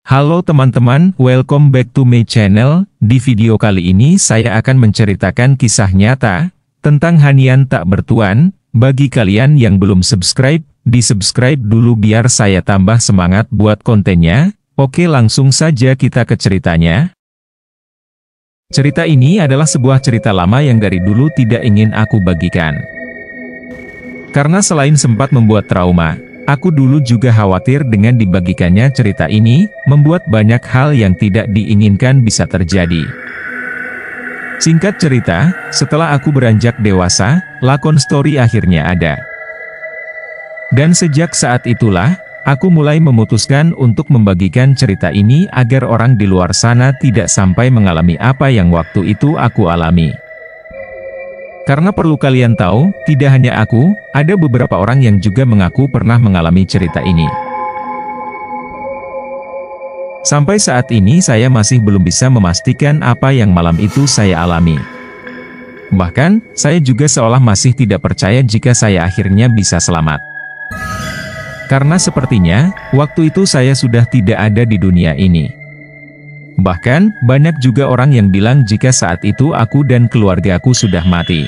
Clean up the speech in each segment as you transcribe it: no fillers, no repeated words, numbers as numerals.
Halo teman-teman, welcome back to my channel. Di video kali ini saya akan menceritakan kisah nyata tentang hanian tak bertuan. Bagi kalian yang belum subscribe, di-subscribe dulu biar saya tambah semangat buat kontennya. Oke, langsung saja kita ke ceritanya. Cerita ini adalah sebuah cerita lama yang dari dulu tidak ingin aku bagikan. Karena selain sempat membuat trauma, aku dulu juga khawatir dengan dibagikannya cerita ini, membuat banyak hal yang tidak diinginkan bisa terjadi. Singkat cerita, setelah aku beranjak dewasa, lakon story akhirnya ada. Dan sejak saat itulah, aku mulai memutuskan untuk membagikan cerita ini agar orang di luar sana tidak sampai mengalami apa yang waktu itu aku alami. Karena perlu kalian tahu, tidak hanya aku, ada beberapa orang yang juga mengaku pernah mengalami cerita ini. Sampai saat ini saya masih belum bisa memastikan apa yang malam itu saya alami. Bahkan, saya juga seolah masih tidak percaya jika saya akhirnya bisa selamat. Karena sepertinya, waktu itu saya sudah tidak ada di dunia ini. Bahkan, banyak juga orang yang bilang jika saat itu aku dan keluargaku sudah mati.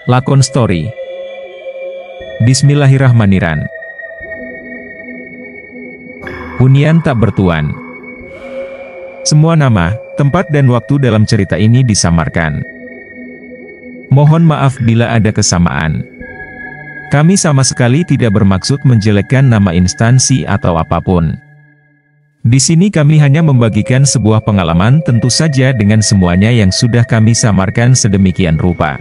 Lakon story. Bismillahirrahmanirrahim. Hunian tak bertuan. Semua nama, tempat dan waktu dalam cerita ini disamarkan. Mohon maaf bila ada kesamaan. Kami sama sekali tidak bermaksud menjelekkan nama instansi atau apapun. Di sini kami hanya membagikan sebuah pengalaman, tentu saja dengan semuanya yang sudah kami samarkan sedemikian rupa.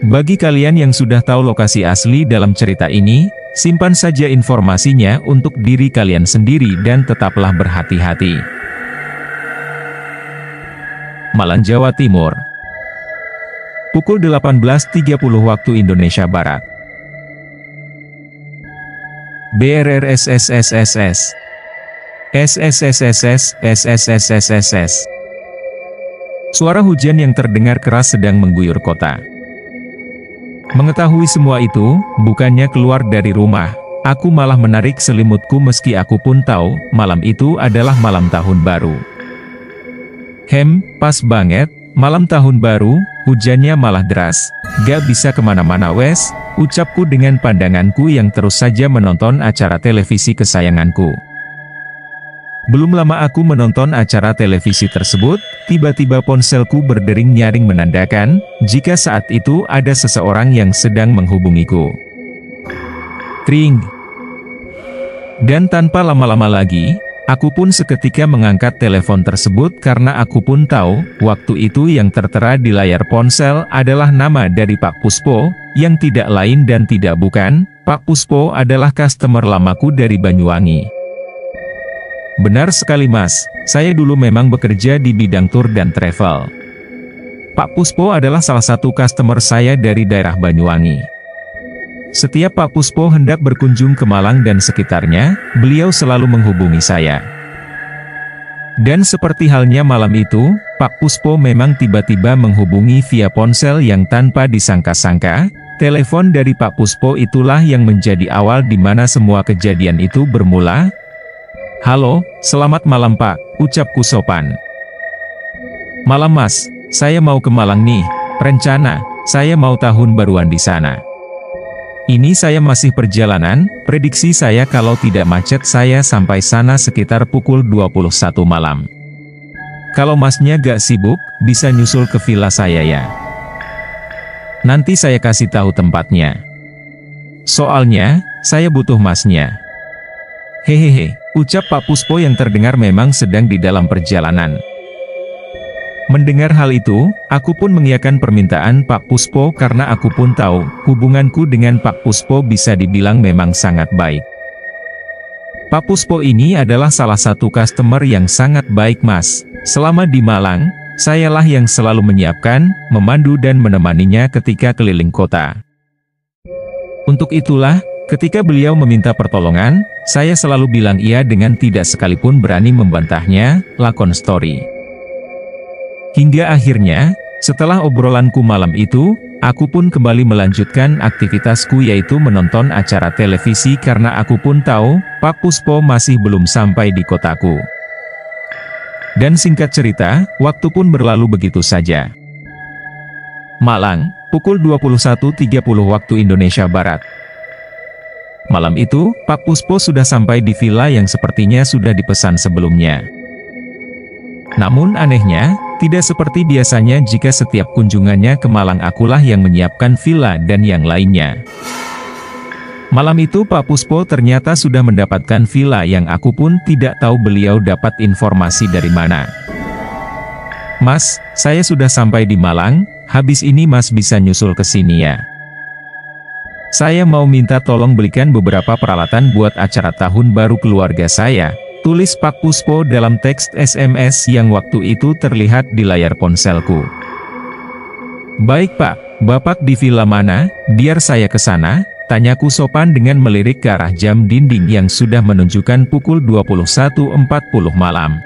Bagi kalian yang sudah tahu lokasi asli dalam cerita ini, simpan saja informasinya untuk diri kalian sendiri dan tetaplah berhati-hati. Malang, Jawa Timur. Pukul 18.30 waktu Indonesia Barat. BRRSSSSS. SSSSS. Suara hujan yang terdengar keras sedang mengguyur kota. Mengetahui semua itu, bukannya keluar dari rumah, aku malah menarik selimutku meski aku pun tahu, malam itu adalah malam tahun baru. Pas banget, malam tahun baru, hujannya malah deras, gak bisa kemana-mana wes, ucapku dengan pandanganku yang terus saja menonton acara televisi kesayanganku. Belum lama aku menonton acara televisi tersebut, tiba-tiba ponselku berdering nyaring menandakan, jika saat itu ada seseorang yang sedang menghubungiku. Kring. Dan tanpa lama-lama lagi, aku pun seketika mengangkat telepon tersebut karena aku pun tahu, waktu itu yang tertera di layar ponsel adalah nama dari Pak Puspo, yang tidak lain dan tidak bukan, Pak Puspo adalah customer lamaku dari Banyuwangi. Benar sekali mas, saya dulu memang bekerja di bidang tour dan travel. Pak Puspo adalah salah satu customer saya dari daerah Banyuwangi. Setiap Pak Puspo hendak berkunjung ke Malang dan sekitarnya, beliau selalu menghubungi saya. Dan seperti halnya malam itu, Pak Puspo memang tiba-tiba menghubungi via ponsel yang tanpa disangka-sangka. Telepon dari Pak Puspo itulah yang menjadi awal di mana semua kejadian itu bermula. Halo, selamat malam Pak, ucapku sopan. Malam mas, saya mau ke Malang nih, rencana, saya mau tahun baruan di sana. Ini saya masih perjalanan, prediksi saya kalau tidak macet saya sampai sana sekitar pukul 21 malam. Kalau masnya gak sibuk, bisa nyusul ke villa saya ya. Nanti saya kasih tahu tempatnya. Soalnya, saya butuh masnya. Hehehe. Ucap Pak Puspo yang terdengar memang sedang di dalam perjalanan. Mendengar hal itu, aku pun mengiyakan permintaan Pak Puspo karena aku pun tahu, hubunganku dengan Pak Puspo bisa dibilang memang sangat baik. Pak Puspo ini adalah salah satu customer yang sangat baik mas. Selama di Malang, sayalah yang selalu menyiapkan, memandu dan menemaninya ketika keliling kota. Untuk itulah, ketika beliau meminta pertolongan, saya selalu bilang iya dengan tidak sekalipun berani membantahnya. Lakon story. Hingga akhirnya, setelah obrolanku malam itu, aku pun kembali melanjutkan aktivitasku yaitu menonton acara televisi karena aku pun tahu, Pak Puspo masih belum sampai di kotaku. Dan singkat cerita, waktu pun berlalu begitu saja. Malang, pukul 21.30 waktu Indonesia Barat. Malam itu, Pak Puspo sudah sampai di villa yang sepertinya sudah dipesan sebelumnya. Namun anehnya, tidak seperti biasanya jika setiap kunjungannya ke Malang akulah yang menyiapkan villa dan yang lainnya. Malam itu Pak Puspo ternyata sudah mendapatkan villa yang aku pun tidak tahu beliau dapat informasi dari mana. "Mas, saya sudah sampai di Malang, habis ini Mas bisa nyusul ke sini ya. Saya mau minta tolong belikan beberapa peralatan buat acara tahun baru keluarga saya," tulis Pak Puspo dalam teks SMS yang waktu itu terlihat di layar ponselku. "Baik Pak, Bapak di villa mana, biar saya ke sana," tanyaku sopan dengan melirik ke arah jam dinding yang sudah menunjukkan pukul 21.40 malam.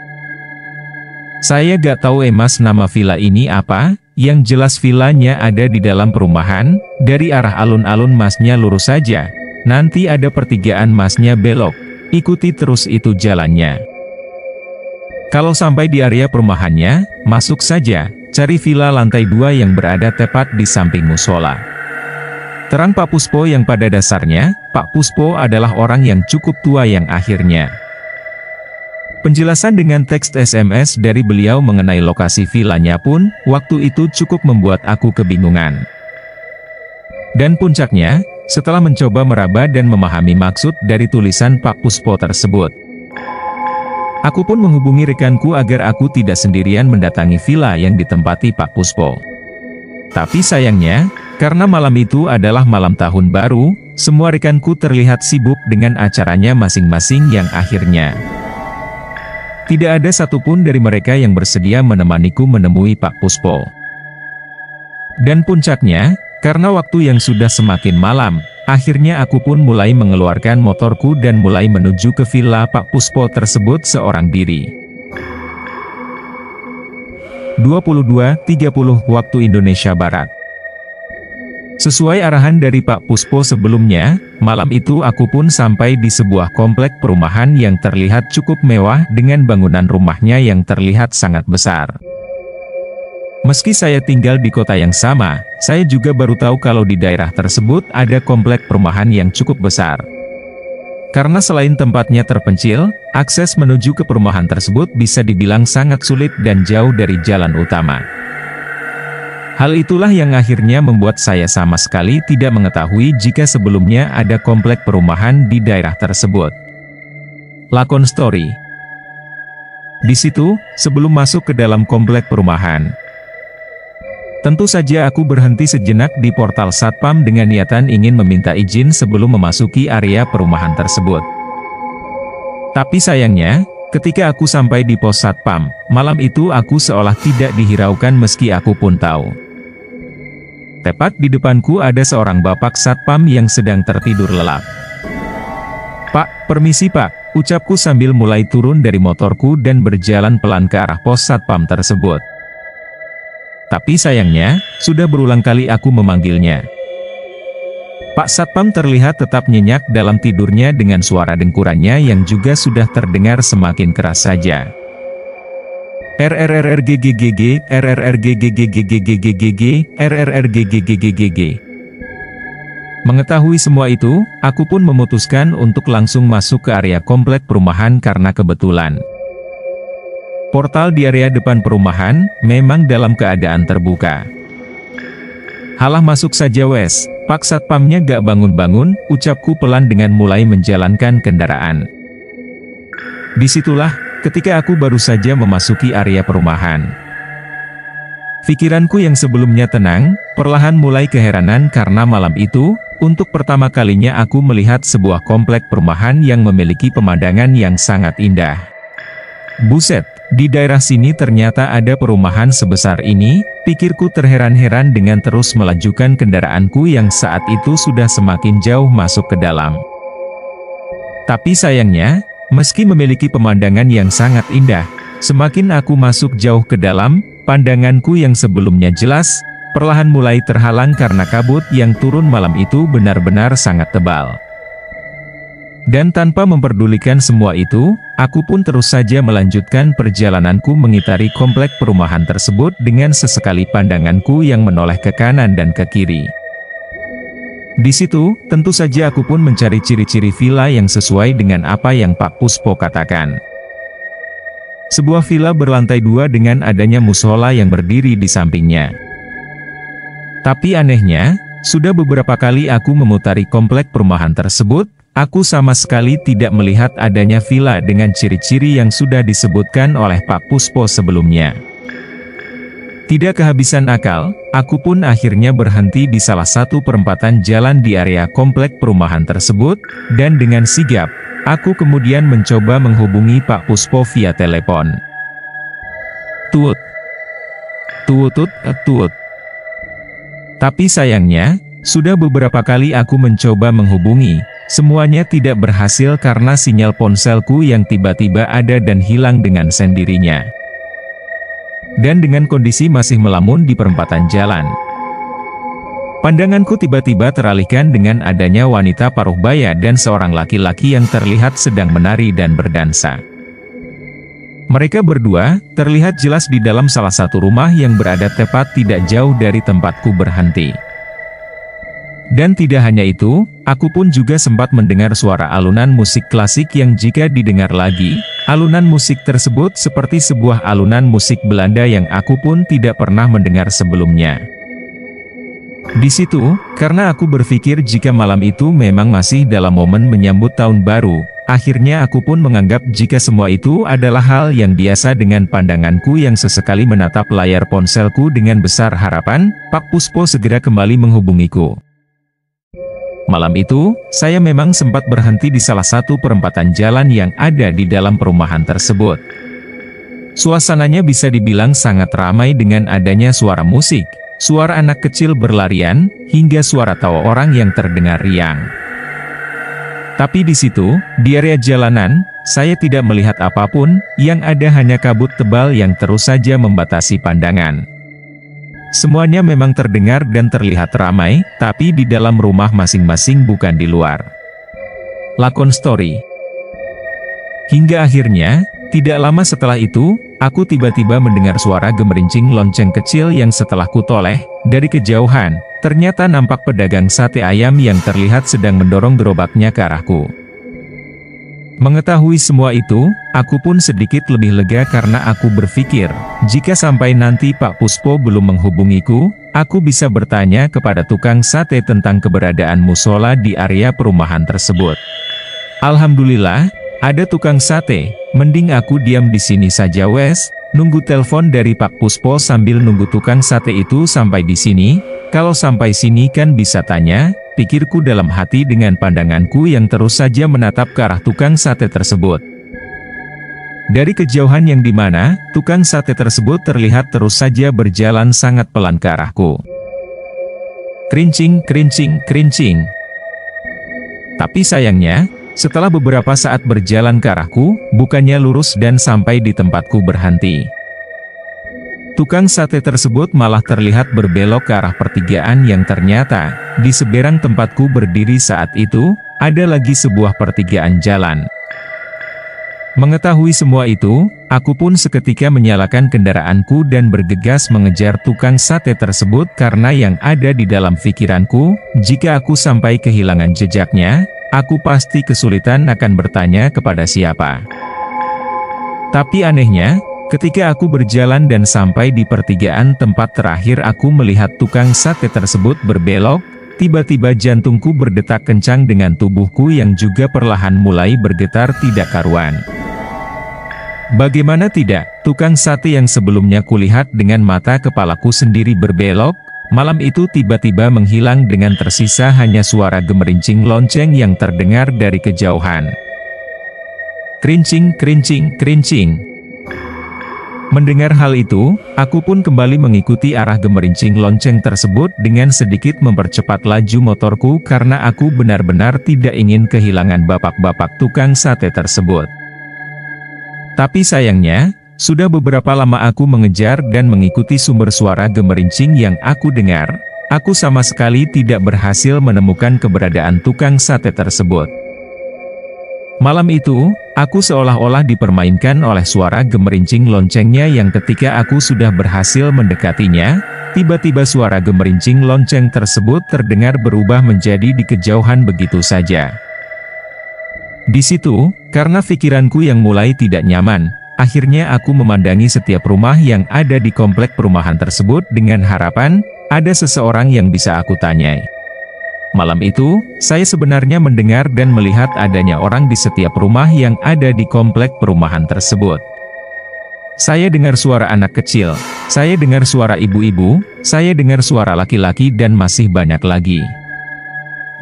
"Saya gak tahu Mas nama villa ini apa, yang jelas villanya ada di dalam perumahan, dari arah alun-alun Masnya lurus saja, nanti ada pertigaan Masnya belok, ikuti terus itu jalannya. Kalau sampai di area perumahannya, masuk saja, cari villa lantai 2 yang berada tepat di samping musola." Terang Pak Puspo yang pada dasarnya, Pak Puspo adalah orang yang cukup tua yang akhirnya. Penjelasan dengan teks SMS dari beliau mengenai lokasi villanya pun, waktu itu cukup membuat aku kebingungan. Dan puncaknya, setelah mencoba meraba dan memahami maksud dari tulisan Pak Puspo tersebut, aku pun menghubungi rekanku agar aku tidak sendirian mendatangi villa yang ditempati Pak Puspo. Tapi sayangnya, karena malam itu adalah malam tahun baru, semua rekanku terlihat sibuk dengan acaranya masing-masing yang akhirnya tidak ada satupun dari mereka yang bersedia menemaniku menemui Pak Puspo. Dan puncaknya, karena waktu yang sudah semakin malam, akhirnya aku pun mulai mengeluarkan motorku dan mulai menuju ke villa Pak Puspo tersebut seorang diri. 22.30 waktu Indonesia Barat. Sesuai arahan dari Pak Puspo sebelumnya, malam itu aku pun sampai di sebuah komplek perumahan yang terlihat cukup mewah dengan bangunan rumahnya yang terlihat sangat besar. Meski saya tinggal di kota yang sama, saya juga baru tahu kalau di daerah tersebut ada komplek perumahan yang cukup besar. Karena selain tempatnya terpencil, akses menuju ke perumahan tersebut bisa dibilang sangat sulit dan jauh dari jalan utama. Hal itulah yang akhirnya membuat saya sama sekali tidak mengetahui jika sebelumnya ada komplek perumahan di daerah tersebut. Lakon story. Di situ, sebelum masuk ke dalam komplek perumahan, tentu saja aku berhenti sejenak di portal Satpam dengan niatan ingin meminta izin sebelum memasuki area perumahan tersebut. Tapi sayangnya, ketika aku sampai di pos Satpam, malam itu aku seolah tidak dihiraukan meski aku pun tahu. Tepat di depanku ada seorang bapak Satpam yang sedang tertidur lelap. "Pak, permisi Pak," ucapku sambil mulai turun dari motorku dan berjalan pelan ke arah pos Satpam tersebut. Tapi sayangnya, sudah berulang kali aku memanggilnya. Pak Satpam terlihat tetap nyenyak dalam tidurnya dengan suara dengkurannya yang juga sudah terdengar semakin keras saja. RRRGGGG, RRRGGGGGGGG, RRRGGGGGG. Mengetahui semua itu, aku pun memutuskan untuk langsung masuk ke area komplek perumahan karena kebetulan portal di area depan perumahan memang dalam keadaan terbuka. "Halah masuk saja wes, Pak Satpamnya gak bangun-bangun," ucapku pelan dengan mulai menjalankan kendaraan. Disitulah, ketika aku baru saja memasuki area perumahan, pikiranku yang sebelumnya tenang, perlahan mulai keheranan karena malam itu, untuk pertama kalinya aku melihat sebuah komplek perumahan yang memiliki pemandangan yang sangat indah. Buset, di daerah sini ternyata ada perumahan sebesar ini, pikirku terheran-heran dengan terus melajukan kendaraanku yang saat itu sudah semakin jauh masuk ke dalam. Tapi sayangnya, meski memiliki pemandangan yang sangat indah, semakin aku masuk jauh ke dalam, pandanganku yang sebelumnya jelas, perlahan mulai terhalang karena kabut yang turun malam itu benar-benar sangat tebal. Dan tanpa memperdulikan semua itu, aku pun terus saja melanjutkan perjalananku mengitari komplek perumahan tersebut dengan sesekali pandanganku yang menoleh ke kanan dan ke kiri. Di situ, tentu saja aku pun mencari ciri-ciri villa yang sesuai dengan apa yang Pak Puspo katakan. Sebuah villa berlantai 2 dengan adanya musola yang berdiri di sampingnya. Tapi anehnya, sudah beberapa kali aku memutari komplek perumahan tersebut, aku sama sekali tidak melihat adanya villa dengan ciri-ciri yang sudah disebutkan oleh Pak Puspo sebelumnya. Tidak kehabisan akal, aku pun akhirnya berhenti di salah satu perempatan jalan di area komplek perumahan tersebut, dan dengan sigap, aku kemudian mencoba menghubungi Pak Puspo via telepon. Tut. Tutut, tut. Tapi sayangnya, sudah beberapa kali aku mencoba menghubungi, semuanya tidak berhasil karena sinyal ponselku yang tiba-tiba ada dan hilang dengan sendirinya. Dan dengan kondisi masih melamun di perempatan jalan, pandanganku tiba-tiba teralihkan dengan adanya wanita paruh baya dan seorang laki-laki yang terlihat sedang menari dan berdansa. Mereka berdua terlihat jelas di dalam salah satu rumah yang berada tepat tidak jauh dari tempatku berhenti. Dan tidak hanya itu, aku pun juga sempat mendengar suara alunan musik klasik yang jika didengar lagi, alunan musik tersebut seperti sebuah alunan musik Belanda yang aku pun tidak pernah mendengar sebelumnya. Di situ, karena aku berpikir jika malam itu memang masih dalam momen menyambut tahun baru, akhirnya aku pun menganggap jika semua itu adalah hal yang biasa dengan pandanganku yang sesekali menatap layar ponselku dengan besar harapan, Pak Puspo segera kembali menghubungiku. Malam itu, saya memang sempat berhenti di salah satu perempatan jalan yang ada di dalam perumahan tersebut. Suasananya bisa dibilang sangat ramai dengan adanya suara musik, suara anak kecil berlarian, hingga suara tawa orang yang terdengar riang. Tapi di situ, di area jalanan, saya tidak melihat apapun, yang ada hanya kabut tebal yang terus saja membatasi pandangan. Semuanya memang terdengar dan terlihat ramai, tapi di dalam rumah masing-masing bukan di luar. Lakon story. Hingga akhirnya, tidak lama setelah itu, aku tiba-tiba mendengar suara gemerincing lonceng kecil yang setelah kutoleh, dari kejauhan, ternyata nampak pedagang sate ayam yang terlihat sedang mendorong gerobaknya ke arahku. Mengetahui semua itu, aku pun sedikit lebih lega karena aku berpikir, jika sampai nanti Pak Puspo belum menghubungiku, aku bisa bertanya kepada tukang sate tentang keberadaan musola di area perumahan tersebut. Alhamdulillah, ada tukang sate, mending aku diam di sini saja wes, nunggu telepon dari Pak Puspo sambil nunggu tukang sate itu sampai di sini. Kalau sampai sini kan bisa tanya, pikirku dalam hati dengan pandanganku yang terus saja menatap ke arah tukang sate tersebut. Dari kejauhan yang dimana, tukang sate tersebut terlihat terus saja berjalan sangat pelan ke arahku. Kerincing, kerincing, kerincing. Tapi sayangnya, setelah beberapa saat berjalan ke arahku, bukannya lurus dan sampai di tempatku berhenti. Tukang sate tersebut malah terlihat berbelok ke arah pertigaan yang ternyata, di seberang tempatku berdiri saat itu, ada lagi sebuah pertigaan jalan. Mengetahui semua itu, aku pun seketika menyalakan kendaraanku dan bergegas mengejar tukang sate tersebut karena yang ada di dalam pikiranku, jika aku sampai kehilangan jejaknya, aku pasti kesulitan akan bertanya kepada siapa. Tapi anehnya, ketika aku berjalan dan sampai di pertigaan tempat terakhir aku melihat tukang sate tersebut berbelok, tiba-tiba jantungku berdetak kencang dengan tubuhku yang juga perlahan mulai bergetar tidak karuan. Bagaimana tidak, tukang sate yang sebelumnya kulihat dengan mata kepalaku sendiri berbelok, malam itu tiba-tiba menghilang dengan tersisa hanya suara gemerincing lonceng yang terdengar dari kejauhan. Kerincing, kerincing, kerincing. Mendengar hal itu, aku pun kembali mengikuti arah gemerincing lonceng tersebut dengan sedikit mempercepat laju motorku karena aku benar-benar tidak ingin kehilangan bapak-bapak tukang sate tersebut. Tapi sayangnya, Sudah beberapa lama aku mengejar dan mengikuti sumber suara gemerincing yang aku dengar. Aku sama sekali tidak berhasil menemukan keberadaan tukang sate tersebut. Malam itu, aku seolah-olah dipermainkan oleh suara gemerincing loncengnya yang ketika aku sudah berhasil mendekatinya, tiba-tiba suara gemerincing lonceng tersebut terdengar berubah menjadi di kejauhan begitu saja. Di situ, karena pikiranku yang mulai tidak nyaman, akhirnya aku memandangi setiap rumah yang ada di komplek perumahan tersebut dengan harapan, ada seseorang yang bisa aku tanyai. Malam itu, saya sebenarnya mendengar dan melihat adanya orang di setiap rumah yang ada di komplek perumahan tersebut. Saya dengar suara anak kecil, saya dengar suara ibu-ibu, saya dengar suara laki-laki dan masih banyak lagi.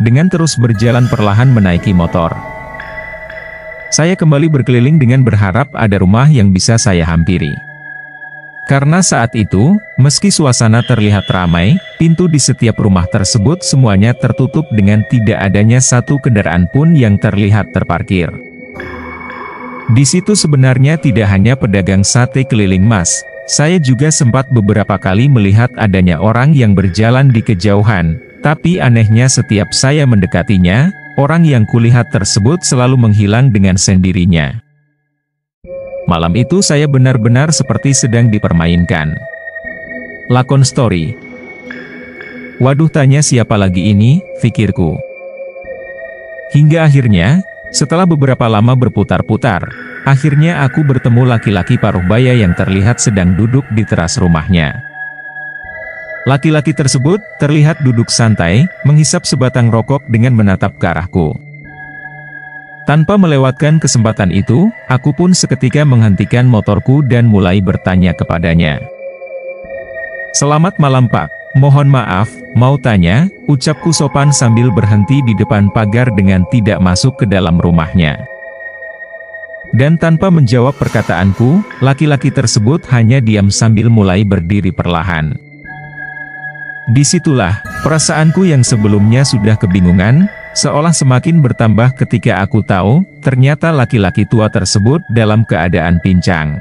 Dengan terus berjalan perlahan menaiki motor, saya kembali berkeliling dengan berharap ada rumah yang bisa saya hampiri. Karena saat itu, meski suasana terlihat ramai, pintu di setiap rumah tersebut semuanya tertutup dengan tidak adanya satu kendaraan pun yang terlihat terparkir. Di situ sebenarnya tidak hanya pedagang sate keliling mas, saya juga sempat beberapa kali melihat adanya orang yang berjalan di kejauhan, tapi anehnya setiap saya mendekatinya, orang yang kulihat tersebut selalu menghilang dengan sendirinya. Malam itu saya benar-benar seperti sedang dipermainkan. Lakon story. Waduh, tanya siapa lagi ini, pikirku. Hingga akhirnya, setelah beberapa lama berputar-putar, akhirnya aku bertemu laki-laki paruh baya yang terlihat sedang duduk di teras rumahnya. Laki-laki tersebut terlihat duduk santai, menghisap sebatang rokok dengan menatap ke arahku. Tanpa melewatkan kesempatan itu, aku pun seketika menghentikan motorku dan mulai bertanya kepadanya. "Selamat malam Pak, mohon maaf, mau tanya," ucapku sopan sambil berhenti di depan pagar dengan tidak masuk ke dalam rumahnya. Dan tanpa menjawab perkataanku, laki-laki tersebut hanya diam sambil mulai berdiri perlahan. Disitulah, perasaanku yang sebelumnya sudah kebingungan, seolah semakin bertambah ketika aku tahu, ternyata laki-laki tua tersebut dalam keadaan pincang.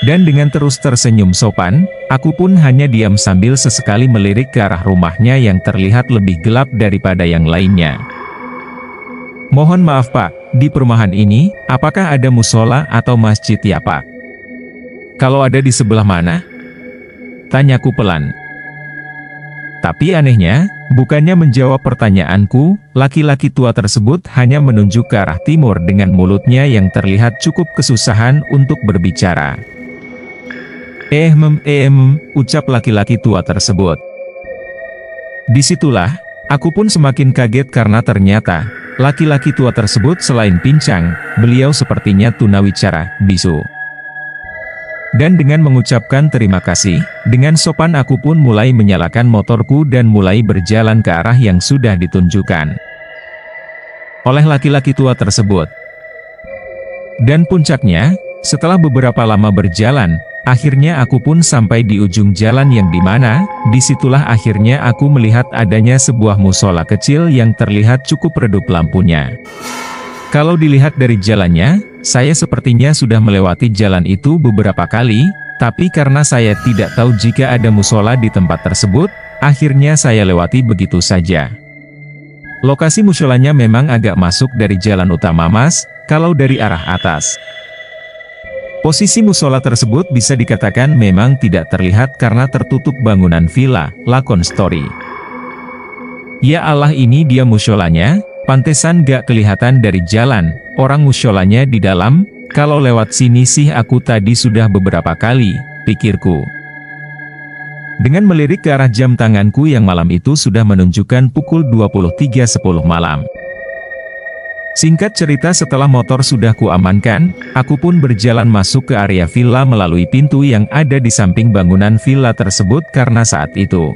Dan dengan terus tersenyum sopan, aku pun hanya diam sambil sesekali melirik ke arah rumahnya yang terlihat lebih gelap daripada yang lainnya. "Mohon maaf Pak, di perumahan ini, apakah ada musola atau masjid ya Pak? Kalau ada di sebelah mana?" tanyaku pelan. Tapi anehnya, bukannya menjawab pertanyaanku, laki-laki tua tersebut hanya menunjuk ke arah timur dengan mulutnya yang terlihat cukup kesusahan untuk berbicara. Ucap laki-laki tua tersebut. Disitulah, aku pun semakin kaget karena ternyata, laki-laki tua tersebut selain pincang, beliau sepertinya tunawicara, bisu. Dan dengan mengucapkan terima kasih, dengan sopan aku pun mulai menyalakan motorku dan mulai berjalan ke arah yang sudah ditunjukkan oleh laki-laki tua tersebut. Dan puncaknya, setelah beberapa lama berjalan, akhirnya aku pun sampai di ujung jalan yang dimana, disitulah akhirnya aku melihat adanya sebuah musola kecil yang terlihat cukup redup lampunya. Kalau dilihat dari jalannya, saya sepertinya sudah melewati jalan itu beberapa kali, tapi karena saya tidak tahu jika ada musola di tempat tersebut, akhirnya saya lewati begitu saja. Lokasi musolanya memang agak masuk dari jalan utama Mas, kalau dari arah atas. Posisi musola tersebut bisa dikatakan memang tidak terlihat karena tertutup bangunan villa, lakon story. Ya Allah, ini dia musolanya. Pantesan gak kelihatan dari jalan, orang musholanya di dalam, kalau lewat sini sih aku tadi sudah beberapa kali, pikirku. Dengan melirik ke arah jam tanganku yang malam itu sudah menunjukkan pukul 23.10 malam. Singkat cerita, setelah motor sudah kuamankan, aku pun berjalan masuk ke area villa melalui pintu yang ada di samping bangunan villa tersebut karena saat itu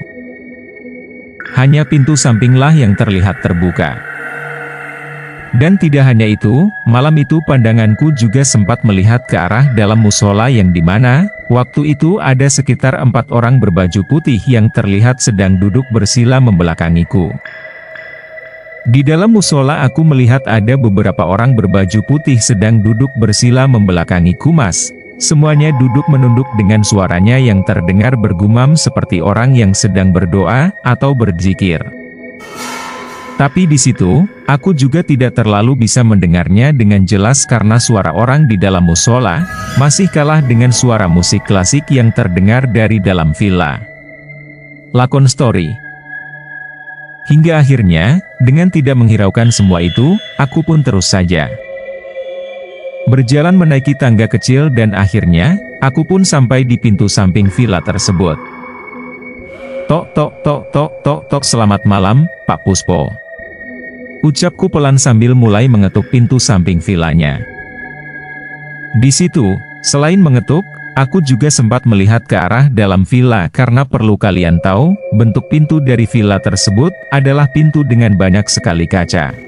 hanya pintu sampinglah yang terlihat terbuka. Dan tidak hanya itu, malam itu pandanganku juga sempat melihat ke arah dalam musola yang dimana, waktu itu ada sekitar 4 orang berbaju putih yang terlihat sedang duduk bersila membelakangiku. Di dalam musola aku melihat ada beberapa orang berbaju putih sedang duduk bersila membelakangi Mas. Semuanya duduk menunduk dengan suaranya yang terdengar bergumam seperti orang yang sedang berdoa atau berzikir. Tapi di situ, aku juga tidak terlalu bisa mendengarnya dengan jelas karena suara orang di dalam musola masih kalah dengan suara musik klasik yang terdengar dari dalam villa. Lakon story. Hingga akhirnya, dengan tidak menghiraukan semua itu, aku pun terus saja berjalan menaiki tangga kecil dan akhirnya, aku pun sampai di pintu samping villa tersebut. Tok tok tok tok tok tok, selamat malam, Pak Puspo. Ucapku pelan sambil mulai mengetuk pintu samping villanya. Di situ, selain mengetuk, aku juga sempat melihat ke arah dalam villa karena perlu kalian tahu, bentuk pintu dari villa tersebut adalah pintu dengan banyak sekali kaca.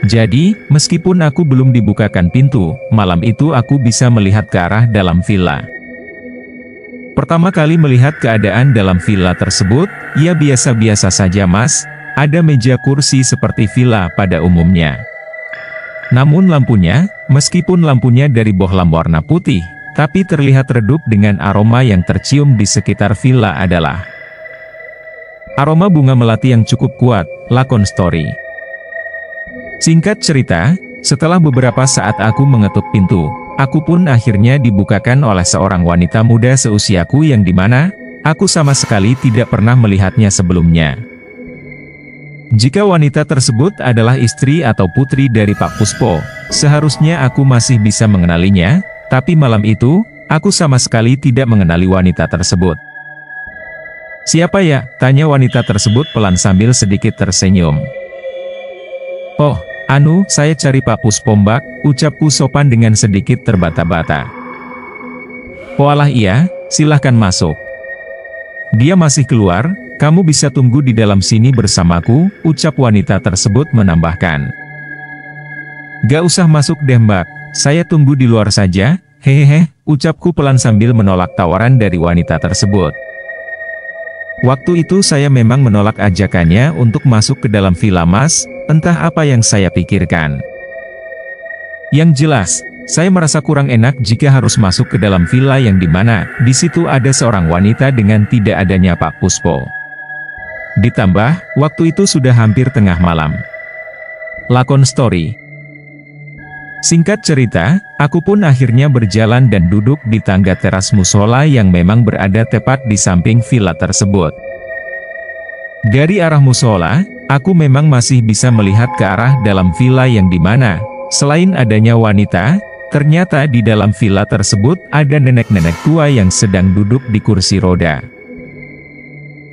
Jadi, meskipun aku belum dibukakan pintu, malam itu aku bisa melihat ke arah dalam villa. Pertama kali melihat keadaan dalam villa tersebut, ya biasa-biasa saja Mas. Ada meja kursi seperti villa pada umumnya. Namun lampunya, meskipun lampunya dari bohlam warna putih, tapi terlihat redup dengan aroma yang tercium di sekitar villa adalah aroma bunga melati yang cukup kuat. Lakon story. Singkat cerita, setelah beberapa saat aku mengetuk pintu, aku pun akhirnya dibukakan oleh seorang wanita muda seusiaku yang dimana, aku sama sekali tidak pernah melihatnya sebelumnya. Jika wanita tersebut adalah istri atau putri dari Pak Puspo, seharusnya aku masih bisa mengenalinya, tapi malam itu, aku sama sekali tidak mengenali wanita tersebut. Siapa ya? Tanya wanita tersebut pelan sambil sedikit tersenyum. Oh, saya cari Pak Puspo Mbak, ucapku sopan dengan sedikit terbata-bata. Walah iya, silahkan masuk. Dia masih keluar, kamu bisa tunggu di dalam sini bersamaku, ucap wanita tersebut menambahkan. Gak usah masuk deh Mbak, saya tunggu di luar saja, hehehe, ucapku pelan sambil menolak tawaran dari wanita tersebut. Waktu itu saya memang menolak ajakannya untuk masuk ke dalam villa Mas, entah apa yang saya pikirkan. Yang jelas, saya merasa kurang enak jika harus masuk ke dalam villa yang dimana, di situ ada seorang wanita dengan tidak adanya Pak Puspo. Ditambah, waktu itu sudah hampir tengah malam. Lakon story. Singkat cerita, aku pun akhirnya berjalan dan duduk di tangga teras musola yang memang berada tepat di samping villa tersebut. Dari arah musola, aku memang masih bisa melihat ke arah dalam villa yang dimana, selain adanya wanita, ternyata di dalam villa tersebut ada nenek-nenek tua yang sedang duduk di kursi roda.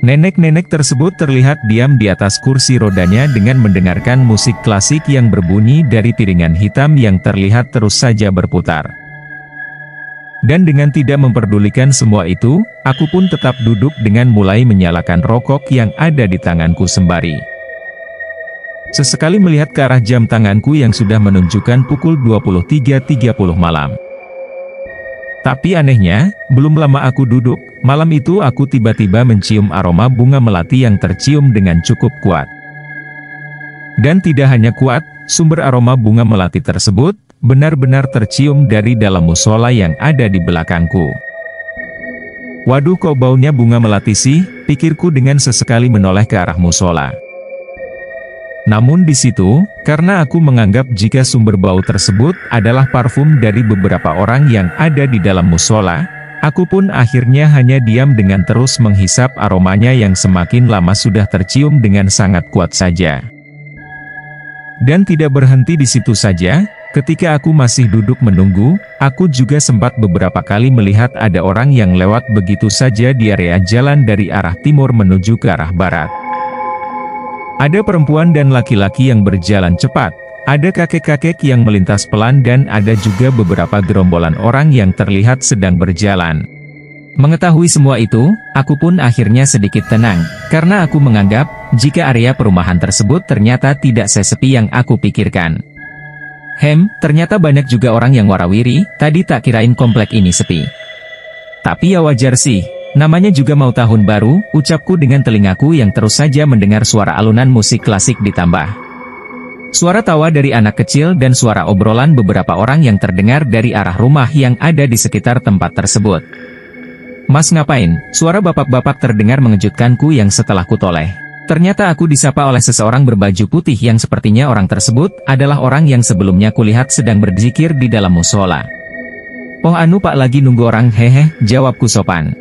Nenek-nenek tersebut terlihat diam di atas kursi rodanya dengan mendengarkan musik klasik yang berbunyi dari piringan hitam yang terlihat terus saja berputar. Dan dengan tidak memperdulikan semua itu, aku pun tetap duduk dengan mulai menyalakan rokok yang ada di tanganku sembari sesekali melihat ke arah jam tanganku yang sudah menunjukkan pukul 23.30 malam. Tapi anehnya, belum lama aku duduk, malam itu aku tiba-tiba mencium aroma bunga melati yang tercium dengan cukup kuat. Dan tidak hanya kuat, sumber aroma bunga melati tersebut, benar-benar tercium dari dalam musola yang ada di belakangku. Waduh, kok baunya bunga melati sih, pikirku dengan sesekali menoleh ke arah musola. Namun di situ, karena aku menganggap jika sumber bau tersebut adalah parfum dari beberapa orang yang ada di dalam musola, aku pun akhirnya hanya diam dengan terus menghisap aromanya yang semakin lama sudah tercium dengan sangat kuat saja. Dan tidak berhenti di situ saja, ketika aku masih duduk menunggu, aku juga sempat beberapa kali melihat ada orang yang lewat begitu saja di area jalan dari arah timur menuju ke arah barat. Ada perempuan dan laki-laki yang berjalan cepat, ada kakek-kakek yang melintas pelan dan ada juga beberapa gerombolan orang yang terlihat sedang berjalan. Mengetahui semua itu, aku pun akhirnya sedikit tenang, karena aku menganggap, jika area perumahan tersebut ternyata tidak sesepi yang aku pikirkan. Ternyata banyak juga orang yang warawiri, tadi tak kirain komplek ini sepi. Tapi ya wajar sih, Namanya juga mau tahun baru, ucapku dengan telingaku yang terus saja mendengar suara alunan musik klasik ditambah suara tawa dari anak kecil dan suara obrolan beberapa orang yang terdengar dari arah rumah yang ada di sekitar tempat tersebut. "Mas ngapain?" Suara bapak-bapak terdengar mengejutkanku yang setelah kutoleh. Ternyata aku disapa oleh seseorang berbaju putih yang sepertinya orang tersebut adalah orang yang sebelumnya kulihat sedang berzikir di dalam musola. "Oh anu Pak lagi nunggu orang hehe," jawabku sopan.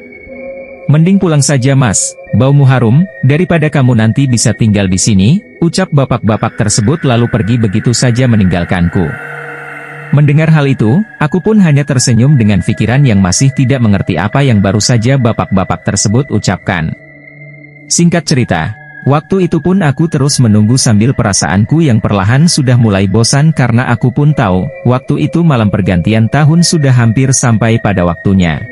"Mending pulang saja Mas, baumu harum, daripada kamu nanti bisa tinggal di sini," ucap bapak-bapak tersebut lalu pergi begitu saja meninggalkanku. Mendengar hal itu, aku pun hanya tersenyum dengan pikiran yang masih tidak mengerti apa yang baru saja bapak-bapak tersebut ucapkan. Singkat cerita, waktu itu pun aku terus menunggu sambil perasaanku yang perlahan sudah mulai bosan karena aku pun tahu, waktu itu malam pergantian tahun sudah hampir sampai pada waktunya.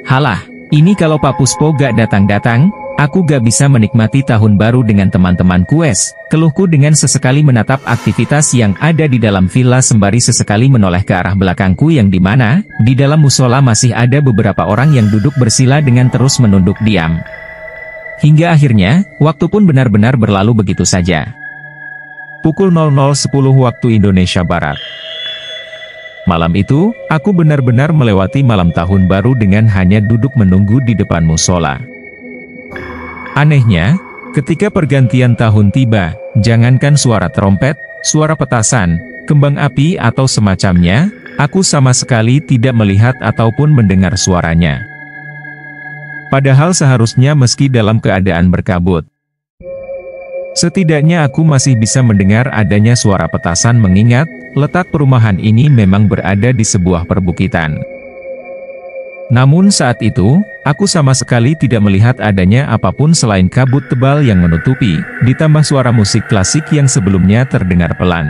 Halah, ini kalau Pak Puspo gak datang-datang, aku gak bisa menikmati tahun baru dengan teman-temanku keluhku dengan sesekali menatap aktivitas yang ada di dalam villa sembari sesekali menoleh ke arah belakangku yang dimana, di dalam musola masih ada beberapa orang yang duduk bersila dengan terus menunduk diam. Hingga akhirnya, waktu pun benar-benar berlalu begitu saja. Pukul 00.10 waktu Indonesia Barat. Malam itu, aku benar-benar melewati malam tahun baru dengan hanya duduk menunggu di depan musola. Anehnya, ketika pergantian tahun tiba, jangankan suara trompet, suara petasan, kembang api atau semacamnya, aku sama sekali tidak melihat ataupun mendengar suaranya. Padahal seharusnya meski dalam keadaan berkabut, setidaknya aku masih bisa mendengar adanya suara petasan mengingat, letak perumahan ini memang berada di sebuah perbukitan. Namun saat itu, aku sama sekali tidak melihat adanya apapun selain kabut tebal yang menutupi, ditambah suara musik klasik yang sebelumnya terdengar pelan.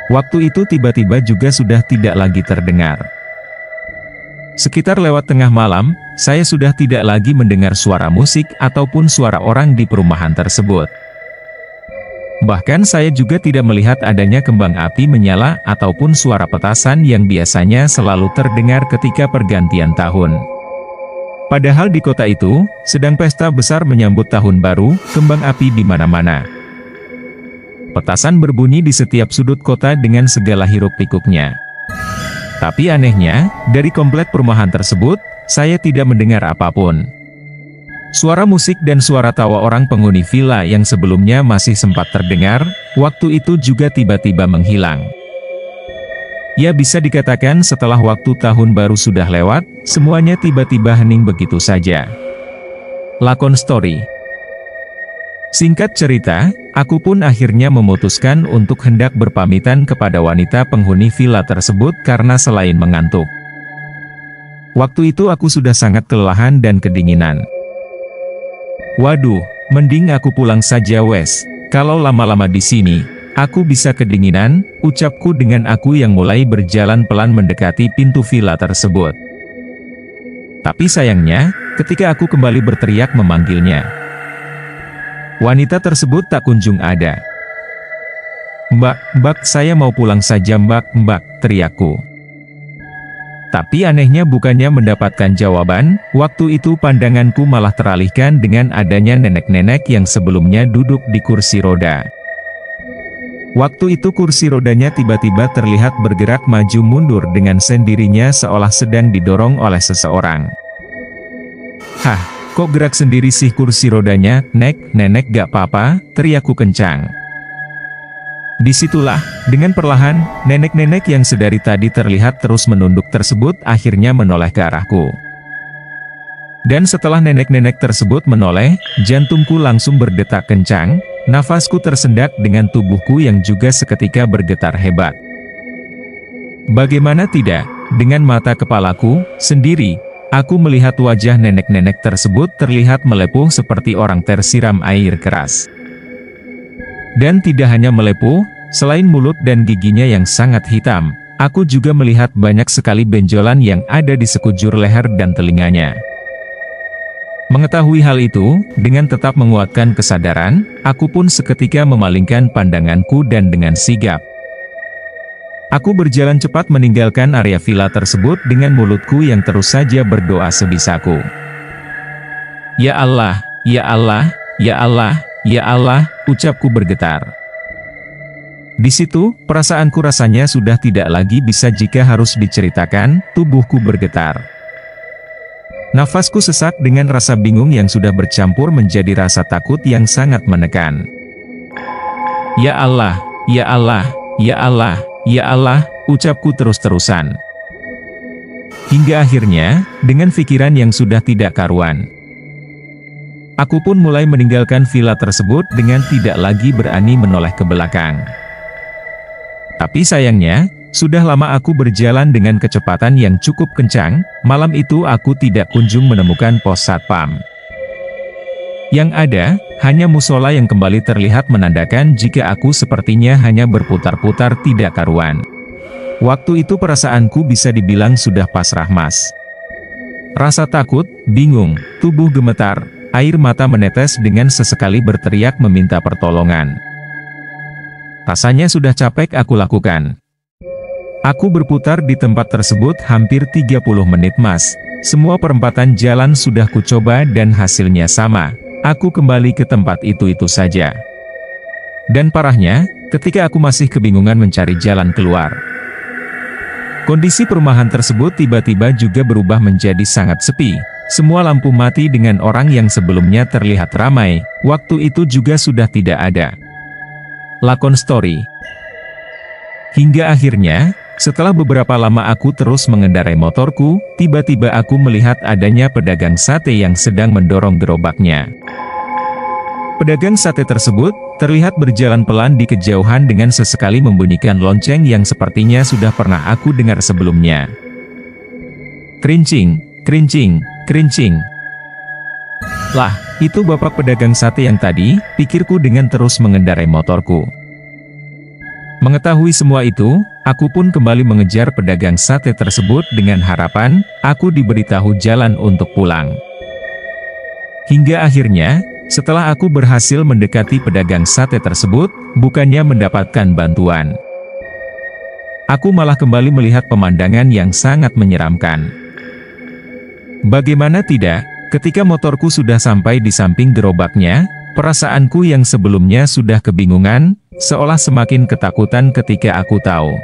Waktu itu tiba-tiba juga sudah tidak lagi terdengar. Sekitar lewat tengah malam, saya sudah tidak lagi mendengar suara musik ataupun suara orang di perumahan tersebut. Bahkan saya juga tidak melihat adanya kembang api menyala ataupun suara petasan yang biasanya selalu terdengar ketika pergantian tahun. Padahal di kota itu, sedang pesta besar menyambut tahun baru, kembang api di mana-mana. Petasan berbunyi di setiap sudut kota dengan segala hiruk-pikuknya. Tapi anehnya, dari komplek perumahan tersebut, saya tidak mendengar apapun. Suara musik dan suara tawa orang penghuni villa yang sebelumnya masih sempat terdengar, waktu itu juga tiba-tiba menghilang. Ya bisa dikatakan setelah waktu tahun baru sudah lewat, semuanya tiba-tiba hening begitu saja. Lakon story. Singkat cerita, aku pun akhirnya memutuskan untuk hendak berpamitan kepada wanita penghuni villa tersebut karena selain mengantuk. Waktu itu aku sudah sangat kelelahan dan kedinginan. Waduh, mending aku pulang saja wes. Kalau lama-lama di sini, aku bisa kedinginan, ucapku dengan aku yang mulai berjalan pelan mendekati pintu villa tersebut. Tapi sayangnya, ketika aku kembali berteriak memanggilnya, wanita tersebut tak kunjung ada. Mbak, saya mau pulang saja mbak, teriakku. Tapi anehnya bukannya mendapatkan jawaban, waktu itu pandanganku malah teralihkan dengan adanya nenek-nenek yang sebelumnya duduk di kursi roda. Waktu itu kursi rodanya tiba-tiba terlihat bergerak maju mundur dengan sendirinya seolah sedang didorong oleh seseorang. Hah, kok gerak sendiri sih kursi rodanya, nenek gak apa-apa, teriakku kencang. Disitulah, dengan perlahan, nenek-nenek yang sedari tadi terlihat terus menunduk tersebut akhirnya menoleh ke arahku. Dan setelah nenek-nenek tersebut menoleh, jantungku langsung berdetak kencang, nafasku tersendat dengan tubuhku yang juga seketika bergetar hebat. Bagaimana tidak, dengan mata kepalaku sendiri, aku melihat wajah nenek-nenek tersebut terlihat melepuh seperti orang tersiram air keras. Dan tidak hanya melepuh, selain mulut dan giginya yang sangat hitam, aku juga melihat banyak sekali benjolan yang ada di sekujur leher dan telinganya. Mengetahui hal itu, dengan tetap menguatkan kesadaran, aku pun seketika memalingkan pandanganku dan dengan sigap Aku berjalan cepat meninggalkan area villa tersebut dengan mulutku yang terus saja berdoa sebisaku. Ya Allah, ya Allah, ya Allah, ya Allah, ucapku bergetar. Di situ, perasaanku rasanya sudah tidak lagi bisa jika harus diceritakan, tubuhku bergetar. Nafasku sesak dengan rasa bingung yang sudah bercampur menjadi rasa takut yang sangat menekan. Ya Allah, ya Allah, ya Allah, ya Allah, ucapku terus-terusan. Hingga akhirnya, dengan pikiran yang sudah tidak karuan, aku pun mulai meninggalkan villa tersebut dengan tidak lagi berani menoleh ke belakang. Tapi sayangnya, sudah lama aku berjalan dengan kecepatan yang cukup kencang, malam itu aku tidak kunjung menemukan pos satpam. Yang ada, hanya musola yang kembali terlihat menandakan jika aku sepertinya hanya berputar-putar tidak karuan. Waktu itu perasaanku bisa dibilang sudah pasrah mas. Rasa takut, bingung, tubuh gemetar, air mata menetes dengan sesekali berteriak meminta pertolongan. Rasanya sudah capek aku lakukan. Aku berputar di tempat tersebut hampir 30 menit mas. Semua perempatan jalan sudah kucoba dan hasilnya sama. Aku kembali ke tempat itu saja. Dan parahnya, ketika aku masih kebingungan mencari jalan keluar, kondisi perumahan tersebut tiba-tiba juga berubah menjadi sangat sepi. Semua lampu mati dengan orang yang sebelumnya terlihat ramai, waktu itu juga sudah tidak ada. Lakon story. Hingga akhirnya, setelah beberapa lama aku terus mengendarai motorku, tiba-tiba aku melihat adanya pedagang sate yang sedang mendorong gerobaknya. Pedagang sate tersebut terlihat berjalan pelan di kejauhan dengan sesekali membunyikan lonceng yang sepertinya sudah pernah aku dengar sebelumnya. Krincing, krincing, krincing. Lah, itu bapak pedagang sate yang tadi, pikirku dengan terus mengendarai motorku. Mengetahui semua itu, aku pun kembali mengejar pedagang sate tersebut dengan harapan, aku diberitahu jalan untuk pulang. Hingga akhirnya, setelah aku berhasil mendekati pedagang sate tersebut, bukannya mendapatkan bantuan, aku malah kembali melihat pemandangan yang sangat menyeramkan. Bagaimana tidak, ketika motorku sudah sampai di samping gerobaknya, perasaanku yang sebelumnya sudah kebingungan, seolah semakin ketakutan ketika aku tahu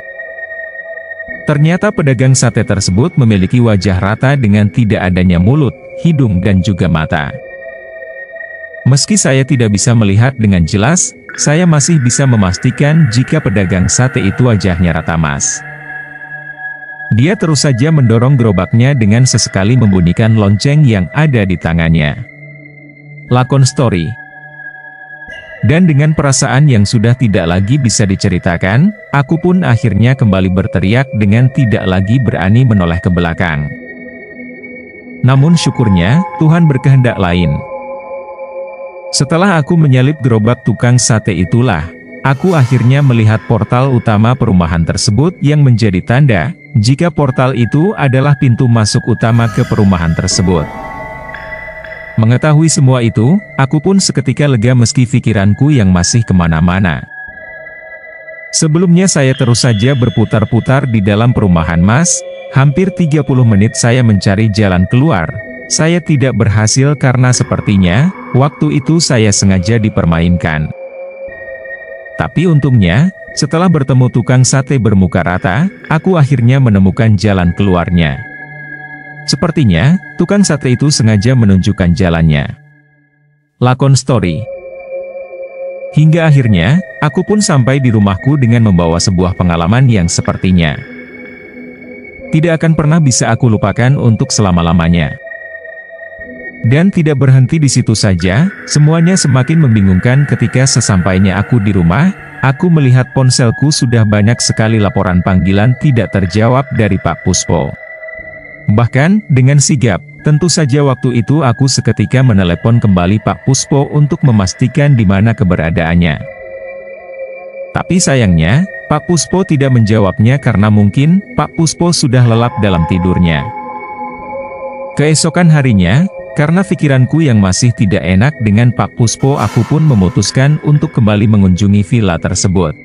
ternyata pedagang sate tersebut memiliki wajah rata dengan tidak adanya mulut, hidung dan juga mata. Meski saya tidak bisa melihat dengan jelas, saya masih bisa memastikan jika pedagang sate itu wajahnya rata mas. Dia terus saja mendorong gerobaknya dengan sesekali membunyikan lonceng yang ada di tangannya. Lakon story. Dan dengan perasaan yang sudah tidak lagi bisa diceritakan, aku pun akhirnya kembali berteriak dengan tidak lagi berani menoleh ke belakang. Namun syukurnya, Tuhan berkehendak lain. Setelah aku menyalip gerobak tukang sate itulah, aku akhirnya melihat portal utama perumahan tersebut yang menjadi tanda jika portal itu adalah pintu masuk utama ke perumahan tersebut. Mengetahui semua itu, aku pun seketika lega meski pikiranku yang masih kemana-mana. Sebelumnya saya terus saja berputar-putar di dalam perumahan mas, hampir 30 menit saya mencari jalan keluar. Saya tidak berhasil karena sepertinya, waktu itu saya sengaja dipermainkan. Tapi untungnya, setelah bertemu tukang sate bermuka rata, aku akhirnya menemukan jalan keluarnya. Sepertinya, tukang sate itu sengaja menunjukkan jalannya. Lakon story. Hingga akhirnya, aku pun sampai di rumahku dengan membawa sebuah pengalaman yang sepertinya tidak akan pernah bisa aku lupakan untuk selama-lamanya. Dan tidak berhenti di situ saja, semuanya semakin membingungkan ketika sesampainya aku di rumah, aku melihat ponselku sudah banyak sekali laporan panggilan tidak terjawab dari Pak Puspo. Bahkan, dengan sigap, tentu saja waktu itu aku seketika menelepon kembali Pak Puspo untuk memastikan di mana keberadaannya. Tapi sayangnya, Pak Puspo tidak menjawabnya karena mungkin Pak Puspo sudah lelap dalam tidurnya. Keesokan harinya, karena pikiranku yang masih tidak enak dengan Pak Puspo, aku pun memutuskan untuk kembali mengunjungi villa tersebut.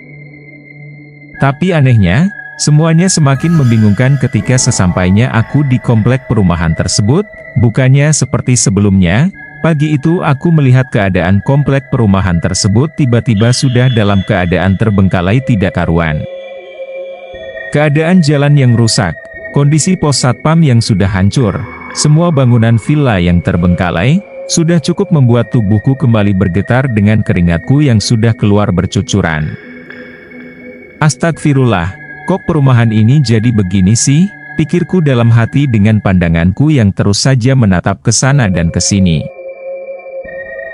Tapi anehnya, Semuanya semakin membingungkan ketika sesampainya aku di komplek perumahan tersebut. Bukannya seperti sebelumnya, pagi itu aku melihat keadaan komplek perumahan tersebut tiba-tiba sudah dalam keadaan terbengkalai tidak karuan. Keadaan jalan yang rusak, kondisi pos satpam yang sudah hancur, semua bangunan villa yang terbengkalai, sudah cukup membuat tubuhku kembali bergetar dengan keringatku yang sudah keluar bercucuran. Astagfirullah, kok perumahan ini jadi begini sih? Pikirku dalam hati dengan pandanganku yang terus saja menatap ke sana dan ke sini.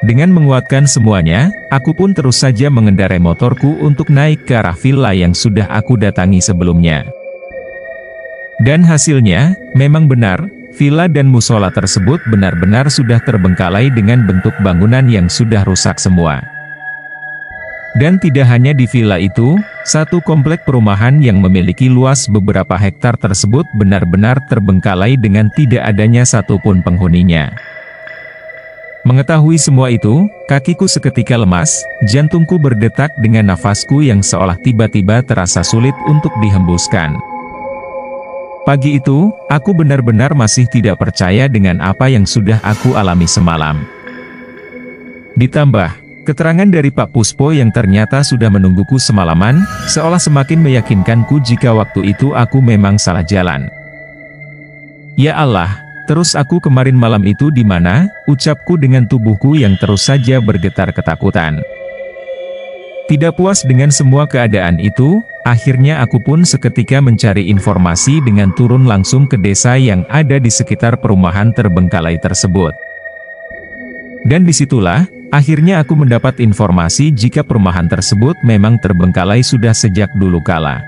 Dengan menguatkan semuanya, aku pun terus saja mengendarai motorku untuk naik ke arah villa yang sudah aku datangi sebelumnya. Dan hasilnya, memang benar, villa dan musola tersebut benar-benar sudah terbengkalai dengan bentuk bangunan yang sudah rusak semua. Dan tidak hanya di villa itu, satu komplek perumahan yang memiliki luas beberapa hektar tersebut benar-benar terbengkalai dengan tidak adanya satupun penghuninya. Mengetahui semua itu, kakiku seketika lemas, jantungku berdetak dengan nafasku yang seolah tiba-tiba terasa sulit untuk dihembuskan. Pagi itu, aku benar-benar masih tidak percaya dengan apa yang sudah aku alami semalam. Ditambah, keterangan dari Pak Puspo yang ternyata sudah menungguku semalaman, seolah semakin meyakinkanku jika waktu itu aku memang salah jalan. Ya Allah, terus aku kemarin malam itu di mana? Ucapku dengan tubuhku yang terus saja bergetar ketakutan. Tidak puas dengan semua keadaan itu, akhirnya aku pun seketika mencari informasi dengan turun langsung ke desa yang ada di sekitar perumahan terbengkalai tersebut. Dan disitulah, akhirnya aku mendapat informasi jika perumahan tersebut memang terbengkalai sudah sejak dulu kala.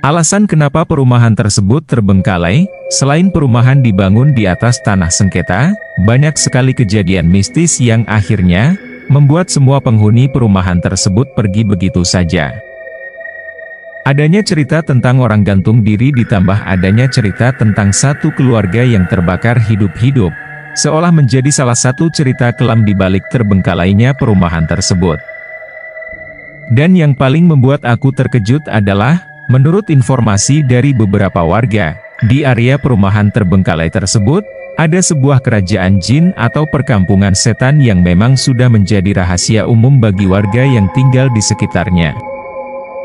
Alasan kenapa perumahan tersebut terbengkalai, selain perumahan dibangun di atas tanah sengketa, banyak sekali kejadian mistis yang akhirnya membuat semua penghuni perumahan tersebut pergi begitu saja. Adanya cerita tentang orang gantung diri ditambah adanya cerita tentang satu keluarga yang terbakar hidup-hidup, seolah menjadi salah satu cerita kelam di balik terbengkalainya perumahan tersebut. Dan yang paling membuat aku terkejut adalah, menurut informasi dari beberapa warga, di area perumahan terbengkalai tersebut, ada sebuah kerajaan jin atau perkampungan setan yang memang sudah menjadi rahasia umum bagi warga yang tinggal di sekitarnya.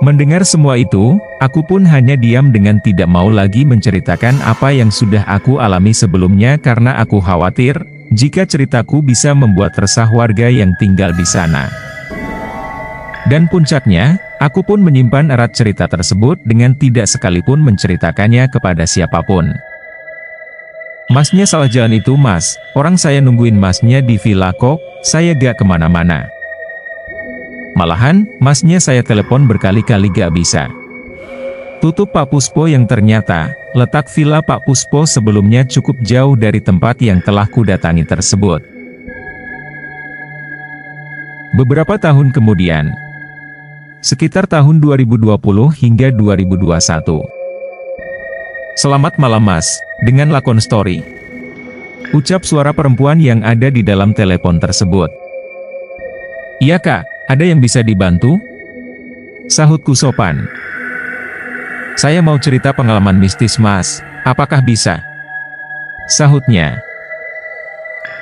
Mendengar semua itu, aku pun hanya diam dengan tidak mau lagi menceritakan apa yang sudah aku alami sebelumnya karena aku khawatir, jika ceritaku bisa membuat resah warga yang tinggal di sana. Dan puncaknya, aku pun menyimpan erat cerita tersebut dengan tidak sekalipun menceritakannya kepada siapapun. Masnya salah jalan itu mas, orang saya nungguin masnya di villa kok, saya gak kemana-mana. Malahan, masnya saya telepon berkali-kali gak bisa. Tutup Pak Puspo yang ternyata, letak villa Pak Puspo sebelumnya cukup jauh dari tempat yang telah kudatangi tersebut. Beberapa tahun kemudian, sekitar tahun 2020 hingga 2021. Selamat malam mas, dengan lakon story. Ucap suara perempuan yang ada di dalam telepon tersebut. Iya kak, ada yang bisa dibantu? Sahutku sopan. Saya mau cerita pengalaman mistis mas, apakah bisa? Sahutnya.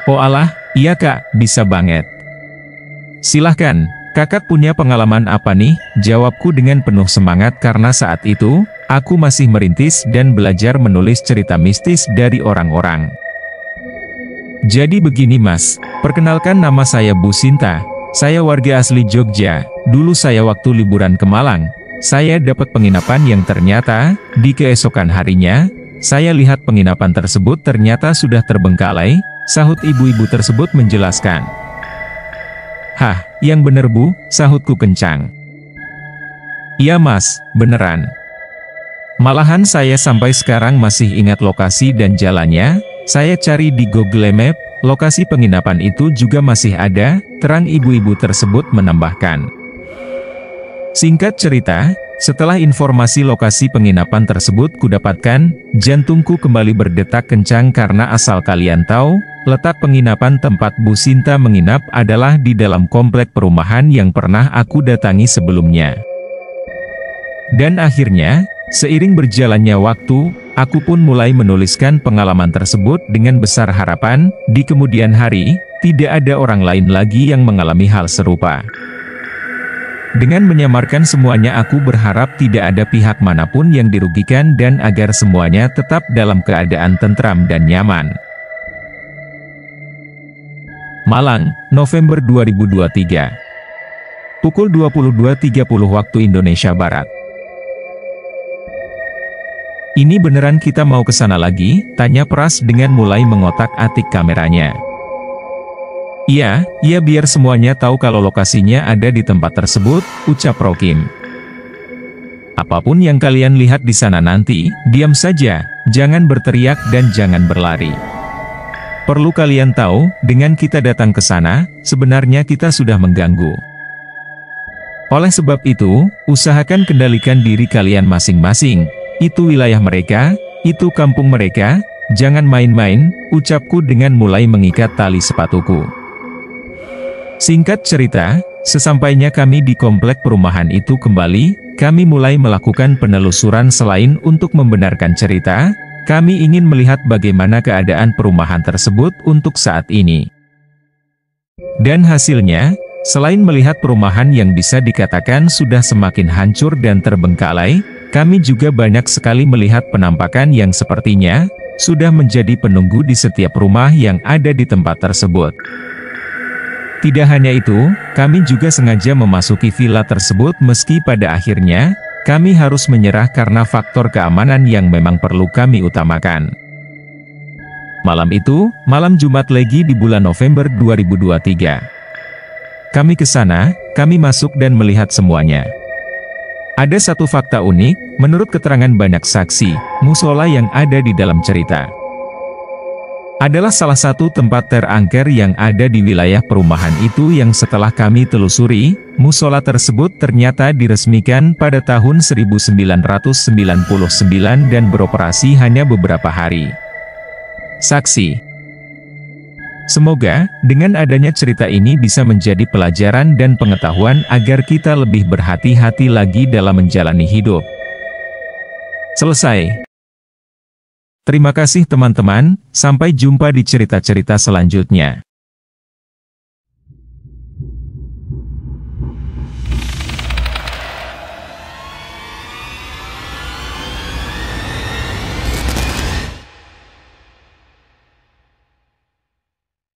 Oh alah, iya kak, bisa banget. Silahkan, kakak punya pengalaman apa nih? Jawabku dengan penuh semangat karena saat itu, aku masih merintis dan belajar menulis cerita mistis dari orang-orang. Jadi begini mas, perkenalkan nama saya Bu Sinta, saya warga asli Jogja. Dulu saya waktu liburan ke Malang, saya dapat penginapan yang ternyata, di keesokan harinya, saya lihat penginapan tersebut ternyata sudah terbengkalai, sahut ibu-ibu tersebut menjelaskan. Hah, yang bener bu, sahutku kencang. Iya mas, beneran. Malahan saya sampai sekarang masih ingat lokasi dan jalannya, saya cari di Google Map, lokasi penginapan itu juga masih ada, terang ibu-ibu tersebut menambahkan. Singkat cerita, setelah informasi lokasi penginapan tersebut kudapatkan, jantungku kembali berdetak kencang karena asal kalian tahu, letak penginapan tempat Bu Sinta menginap adalah di dalam komplek perumahan yang pernah aku datangi sebelumnya. Dan akhirnya, seiring berjalannya waktu, aku pun mulai menuliskan pengalaman tersebut dengan besar harapan, di kemudian hari, tidak ada orang lain lagi yang mengalami hal serupa. Dengan menyamarkan semuanya, aku berharap tidak ada pihak manapun yang dirugikan dan agar semuanya tetap dalam keadaan tentram dan nyaman. Malang, November 2023. Pukul 22.30 waktu Indonesia Barat. "Ini beneran kita mau ke sana lagi?" tanya Pras dengan mulai mengotak-atik kameranya. Iya, biar semuanya tahu kalau lokasinya ada di tempat tersebut," ucap Rokim. "Apapun yang kalian lihat di sana nanti, diam saja, jangan berteriak dan jangan berlari. Perlu kalian tahu, dengan kita datang ke sana, sebenarnya kita sudah mengganggu. Oleh sebab itu, usahakan kendalikan diri kalian masing-masing. Itu wilayah mereka, itu kampung mereka, jangan main-main," ucapku dengan mulai mengikat tali sepatuku. Singkat cerita, sesampainya kami di komplek perumahan itu kembali, kami mulai melakukan penelusuran. Selain untuk membenarkan cerita, kami ingin melihat bagaimana keadaan perumahan tersebut untuk saat ini. Dan hasilnya, selain melihat perumahan yang bisa dikatakan sudah semakin hancur dan terbengkalai, kami juga banyak sekali melihat penampakan yang sepertinya sudah menjadi penunggu di setiap rumah yang ada di tempat tersebut. Tidak hanya itu, kami juga sengaja memasuki villa tersebut meski pada akhirnya, kami harus menyerah karena faktor keamanan yang memang perlu kami utamakan. Malam itu, malam Jumat Legi di bulan November 2023. Kami ke sana, kami masuk dan melihat semuanya. Ada satu fakta unik, menurut keterangan banyak saksi, musola yang ada di dalam cerita adalah salah satu tempat terangker yang ada di wilayah perumahan itu yang setelah kami telusuri, musola tersebut ternyata diresmikan pada tahun 1999 dan beroperasi hanya beberapa hari. Saksi. Semoga, dengan adanya cerita ini bisa menjadi pelajaran dan pengetahuan agar kita lebih berhati-hati lagi dalam menjalani hidup. Selesai. Terima kasih teman-teman, sampai jumpa di cerita-cerita selanjutnya.